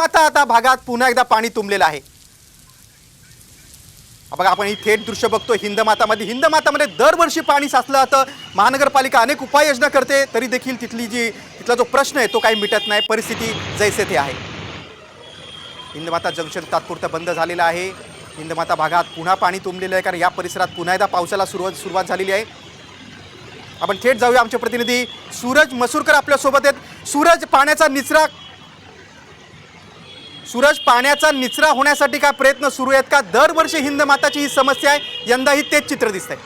हिंदमाता भागात पुन्हा एकदा पाणी तुंबलेलं आहे। बघा आपण ही थेट दृश्य बघतो हिंदमातामध्ये दरवर्षी पाणी साचलं जातं। महानगरपालिका अनेक उपाययोजना करते तरी देखील तिथला जो प्रश्न आहे तो काही मिटत नाही। परिस्थिती जैसे थे आहे। हिंदमाता जंक्शन तात्पुरतं बंद झालेलं आहे। हिंदमाता भागात पुन्हा पाणी तुंबलेलं आहे कारण या परिसरात पुन्हा एकदा पावसाला सुरुवात झालेली आहे। आपण थेट जाऊया, आमचे प्रतिनिधी सूरज मसूरकर आपल्या सोबत आहेत। सूरज पाण्याचा निचरा होण्यासाठी काय प्रयत्न सुरू आहेत का? दरवर्षी हिंदमाताची ही समस्या आहे, यंदाही तेच चित्र दिसतंय।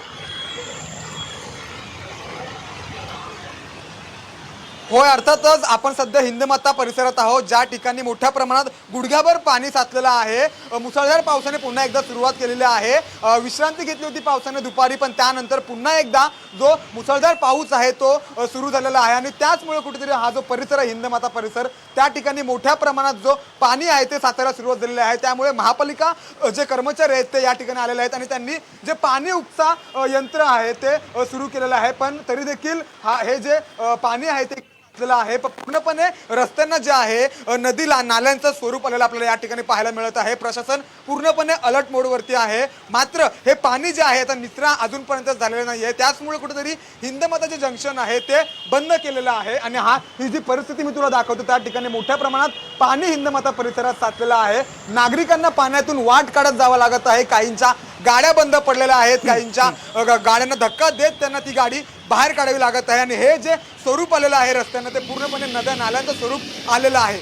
होय, अर्थातच आपण सध्या हिंदमाता परिसरात आहोत, ज्या ठिकाणी मोठ्या प्रमाणात गुडघ्याभर पाणी साचलेलं आहे। मुसळधार पावसाने पुन्हा एकदा सुरुवात केलेली आहे। विश्रांती घेतली होती पावसाने दुपारी, पण त्यानंतर पुन्हा एकदा जो मुसळधार पाऊस आहे तो सुरू झालेला आहे आणि त्याचमुळे कुठेतरी हा जो परिसर आहे हिंदमाता परिसर, त्या ठिकाणी मोठ्या प्रमाणात जो पाणी आहे ते साचायला सुरुवात झालेली आहे। त्यामुळे महापालिका जे कर्मचारी आहेत ते या ठिकाणी आलेले आहेत आणि त्यांनी जे पाणी उपसा यंत्र आहे ते सुरू केलेलं आहे। पण तरी देखील हे जे पाणी आहे ते आहे पूर्णपणे रस्त्यांना जे आहे नदीला नाल्यांचं स्वरूप आलेलं आपल्याला या ठिकाणी पाहायला मिळत आहे। प्रशासन पूर्णपणे अलर्ट मोडवरती आहे। मात्र हे पाणी जे आहे आता निचरा अजूनपर्यंत झालेलं नाहीये, त्याचमुळे कुठेतरी हिंदमाता जे जंक्शन आहे ते बंद केलेलं आहे आणि ही जी परिस्थिती मी तुला दाखवतो त्या ठिकाणी मोठ्या प्रमाणात पाणी हिंदमाता परिसरात साचलेलं आहे। नागरिकांना पाण्यातून वाट काढत जावं लागत आहे। काहींच्या गाड्या बंद पडलेल्या आहेत, काहींच्या गाड्यांना धक्का देत त्यांना ती गाडी बाहेर काढावी लागत आहे आणि हे जे स्वरूप आलेलं आहे रस्त्यांना ते पूर्णपणे नद्या नाल्यांचं स्वरूप आलेलं आहे।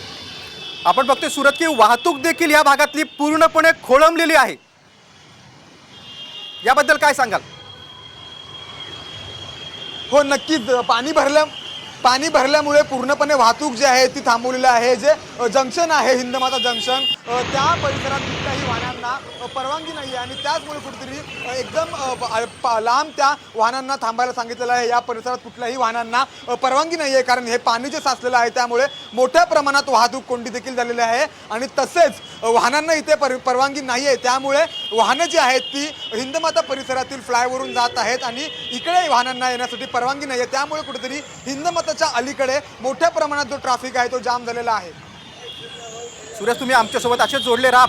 आपण बघतोय सूरत की वाहतूक देखील या भागातली पूर्णपणे खोळंबलेली आहे, याबद्दल काय सांगाल? हो, नक्कीच पाणी भरल्यामुळे पूर्णपणे वाहतूक जी आहे ती थांबवलेली आहे। जे जंक्शन आहे हिंदमाता जंक्शन त्या परिसरात कुठल्याही वाहनांना परवानगी नाही आहे आणि त्याचमुळे कुठेतरी एकदम लांब त्या वाहनांना थांबायला सांगितलेलं आहे। या परिसरात कुठल्याही वाहनांना परवानगी नाही आहे कारण हे पाणी जे साचलेलं आहे त्यामुळे मोठ्या प्रमाणात वाहतूक कोंडी देखील झालेली आहे आणि तसेच वाहनांना इथे परवानगी नाही आहे, त्यामुळे वाहनं जी आहेत ती हिंदमाता परिसरातील फ्लायओव्हरवरून जात आहेत आणि इकडे वाहनांना येण्यासाठी परवानगी नाही आहे। त्यामुळे कुठेतरी हिंदमाताच्या अलीकडे मोठ्या प्रमाणात जो ट्रॅफिक आहे तो जाम झालेला आहे। सूरज, तुम्ही आमच्यासोबत असेच जोडले राहा।